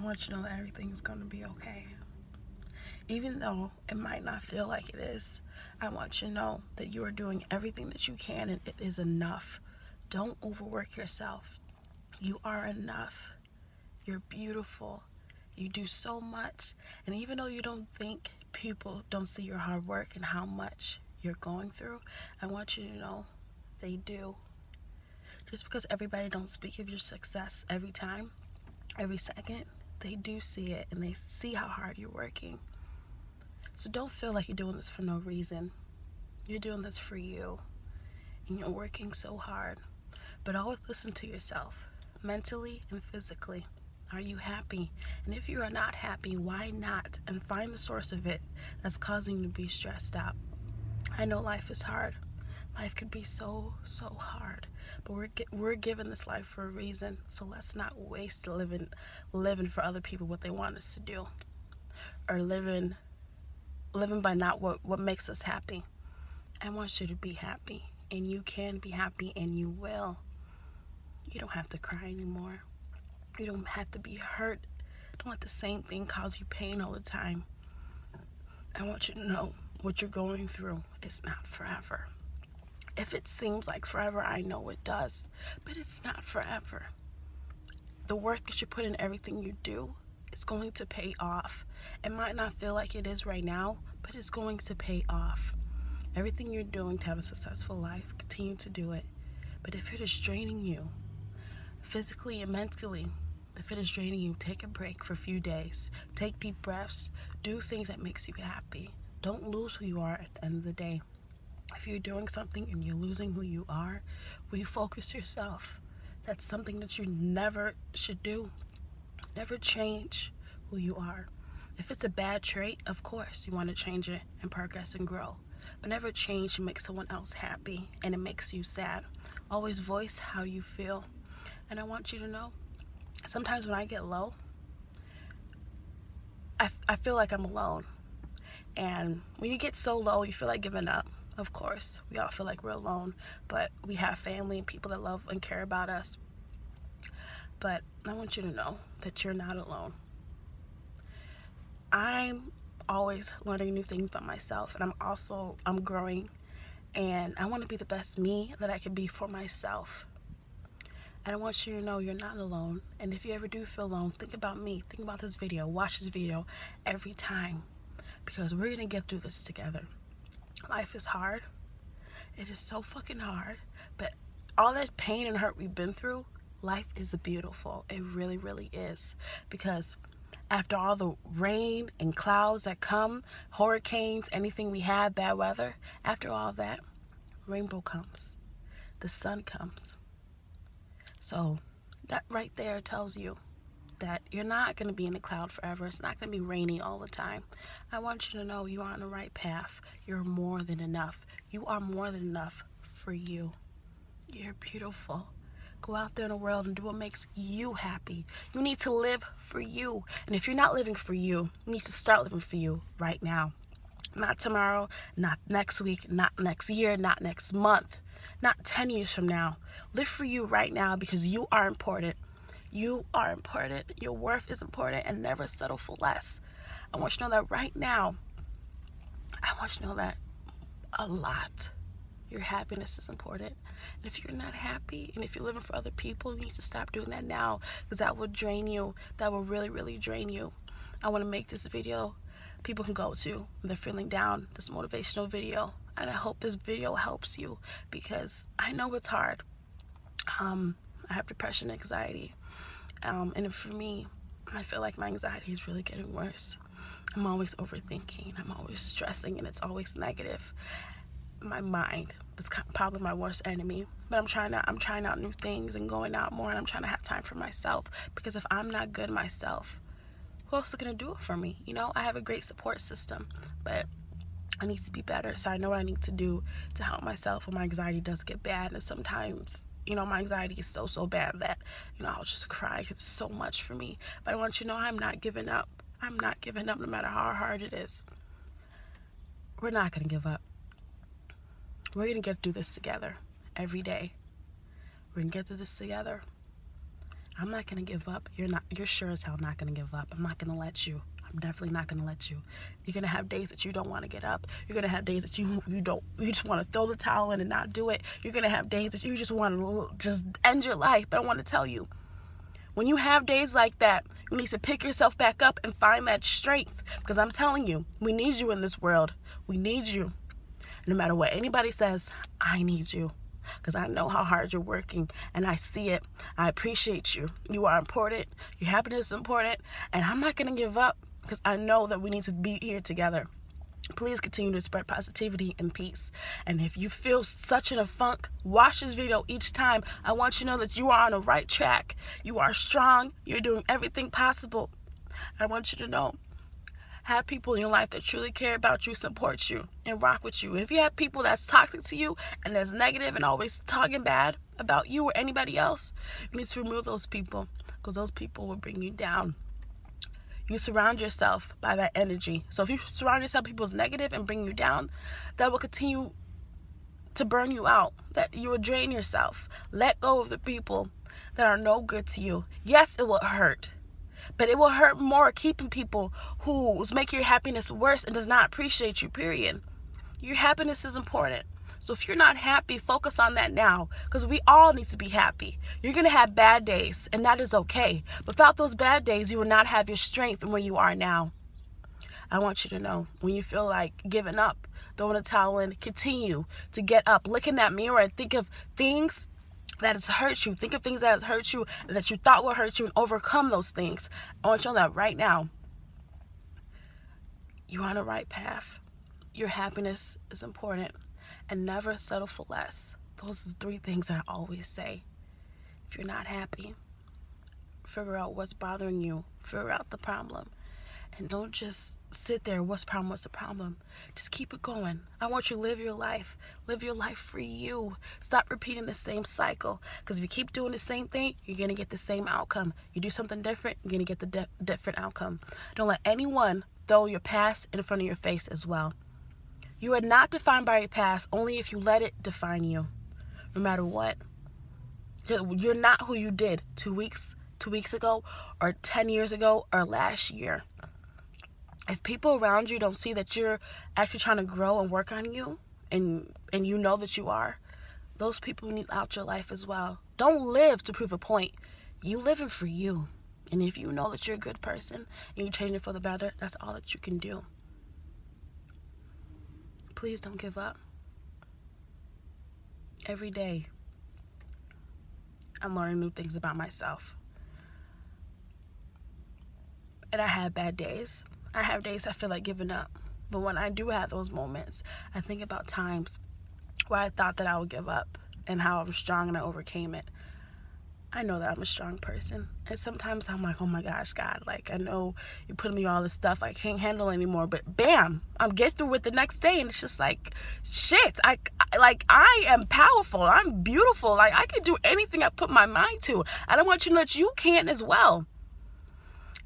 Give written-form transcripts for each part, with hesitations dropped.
want you to know that everything's going to be okay. Even though it might not feel like it is, I want you to know that you are doing everything that you can and it is enough. Don't overwork yourself. You are enough. You're beautiful. You do so much. And even though you don't think people don't see your hard work and how much you're going through, I want you to know they do. Just because everybody don't speak of your success every time, every second, they do see it and they see how hard you're working. So don't feel like you're doing this for no reason. You're doing this for you. And you're working so hard. But always listen to yourself, mentally and physically. Are you happy? And if you are not happy, why not? And find the source of it that's causing you to be stressed out. I know life is hard. Life could be so hard. But we're given this life for a reason. So let's not waste living for other people what they want us to do. Or living by not what makes us happy. I want you to be happy. And you can be happy and you will. You don't have to cry anymore. You don't have to be hurt. Don't let the same thing cause you pain all the time. I want you to know what you're going through is not forever. If it seems like forever, I know it does. But it's not forever. The work that you put in everything you do is going to pay off. It might not feel like it is right now, but it's going to pay off. Everything you're doing to have a successful life, continue to do it. But if it is draining you, physically and mentally, if it is draining you, take a break for a few days. Take deep breaths. Do things that makes you happy. Don't lose who you are at the end of the day. If you're doing something and you're losing who you are, refocus yourself. That's something that you never should do. Never change who you are. If it's a bad trait, of course, you want to change it and progress and grow. But never change to make someone else happy and it makes you sad. Always voice how you feel. And I want you to know, sometimes when I get low, I feel like I'm alone. And when you get so low, you feel like giving up. Of course, we all feel like we're alone, but we have family and people that love and care about us. But I want you to know that you're not alone. I'm always learning new things about myself, and I'm growing, and I want to be the best me that I can be for myself. And I want you to know you're not alone. And if you ever do feel alone, think about me. Think about this video. Watch this video every time. Because we're going to get through this together. Life is hard. It is so fucking hard. But all that pain and hurt we've been through, life is beautiful. It really, really is. Because after all the rain and clouds that come, hurricanes, anything we have, bad weather, after all that, rainbow comes. The sun comes. So that right there tells you that you're not going to be in the cloud forever. It's not going to be rainy all the time. I want you to know you are on the right path. You're more than enough. You are more than enough for you. You're beautiful. Go out there in the world and do what makes you happy. You need to live for you. And if you're not living for you, you need to start living for you right now. Not tomorrow, not next week, not next year, not next month, not 10 years from now. Live for you right now because you are important. You are important. Your worth is important, and never settle for less. I want you to know that right now. I want you to know that a lot. Your happiness is important. And if you're not happy, and if you're living for other people, you need to stop doing that now, because that will drain you. That will really, really drain you. I want to make this video people can go to when they're feeling down, this motivational video. And I hope this video helps you, because I know it's hard. I have depression, anxiety. And for me, I feel like my anxiety is really getting worse. I'm always overthinking. I'm always stressing, and it's always negative. My mind is probably my worst enemy. But I'm trying out new things and going out more, and I'm trying to have time for myself. Because if I'm not good myself, who else is going to do it for me? You know, I have a great support system, but I need to be better. So I know what I need to do to help myself when my anxiety does get bad. And sometimes, you know, my anxiety is so bad that, you know, I'll just cry because it's so much for me. But I want you to know I'm not giving up. I'm not giving up no matter how hard it is. We're not going to give up. We're going to get through this together every day. We're going to get through this together. I'm not going to give up. You're sure as hell not going to give up. I'm not going to let you. I'm definitely not going to let you. You're going to have days that you don't want to get up. You're going to have days that you just want to throw the towel in and not do it. You're going to have days that you just want to just end your life. But I want to tell you, when you have days like that, you need to pick yourself back up and find that strength. Because I'm telling you, we need you in this world. We need you. No matter what anybody says, I need you. Because I know how hard you're working, and I see it. I appreciate you. You are important. Your happiness is important, and I'm not going to give up because I know that we need to be here together. Please continue to spread positivity and peace. And if you feel such in a funk, watch this video each time. I want you to know that you are on the right track. You are strong. You're doing everything possible. I want you to know, have people in your life that truly care about you, support you, and rock with you. If you have people that's toxic to you and that's negative and always talking bad about you or anybody else, you need to remove those people, because those people will bring you down. You surround yourself by that energy. So if you surround yourself with people's negative and bring you down, that will continue to burn you out, that you will drain yourself. Let go of the people that are no good to you. Yes, it will hurt. But it will hurt more keeping people who make your happiness worse and does not appreciate you, period. Your happiness is important. So if you're not happy, focus on that now, because we all need to be happy. You're going to have bad days, and that is okay. Without those bad days, you will not have your strength where you are now. I want you to know, when you feel like giving up, throwing a towel in, continue to get up. Look in that mirror and think of things that has hurt you. Think of things that has hurt you, that you thought would hurt you, and overcome those things. I want you to know that right now, you're on the right path. Your happiness is important, and never settle for less. Those are the 3 things that I always say. If you're not happy, figure out what's bothering you. Figure out the problem. And don't just sit there, what's the problem? Just keep it going. I want you to live your life. Live your life for you. Stop repeating the same cycle. Because if you keep doing the same thing, you're going to get the same outcome. You do something different, you're going to get the different outcome. Don't let anyone throw your past in front of your face as well. You are not defined by your past only if you let it define you. No matter what. You're not who you did 2 weeks ago, or 10 years ago, or last year. If people around you don't see that you're actually trying to grow and work on you, and you know that you are, those people need out your life as well. Don't live to prove a point. You living for you. And if you know that you're a good person and you're changing for the better, that's all that you can do. Please don't give up. Every day, I'm learning new things about myself. And I have bad days. I have days I feel like giving up. But when I do have those moments, I think about times where I thought that I would give up and how I was strong and I overcame it. I know that I'm a strong person. And sometimes I'm like, oh my gosh, God, like, I know you're putting me all this stuff I can't handle anymore, but bam, I'm get through it the next day. And it's just like, shit, I am powerful. I'm beautiful. Like, I can do anything I put my mind to. And I want you to know that you can as well.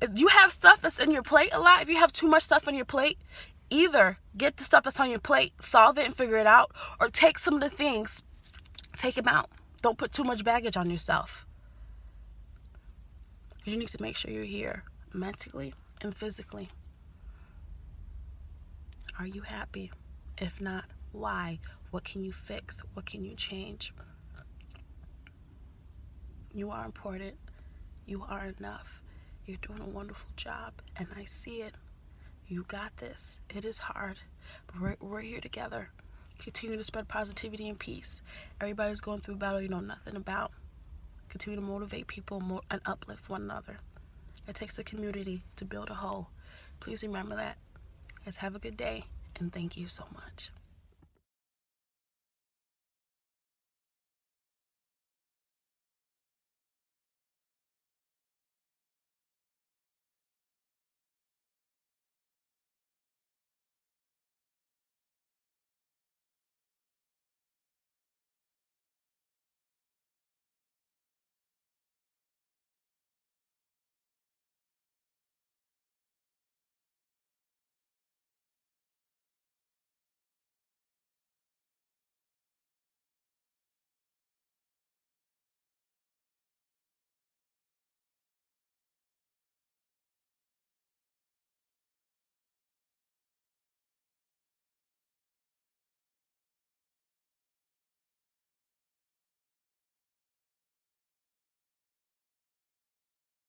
If you have stuff that's in your plate a lot, if you have too much stuff on your plate, either get the stuff that's on your plate, solve it and figure it out, or take some of the things, take them out. Don't put too much baggage on yourself. Because you need to make sure you're here mentally and physically. Are you happy? If not, why? What can you fix? What can you change? You are important. You are enough. You're doing a wonderful job, and I see it. You got this. It is hard, but we're here together. Continue to spread positivity and peace. Everybody's going through a battle you know nothing about. Continue to motivate people and uplift one another. It takes a community to build a whole. Please remember that. Guys, have a good day, and thank you so much.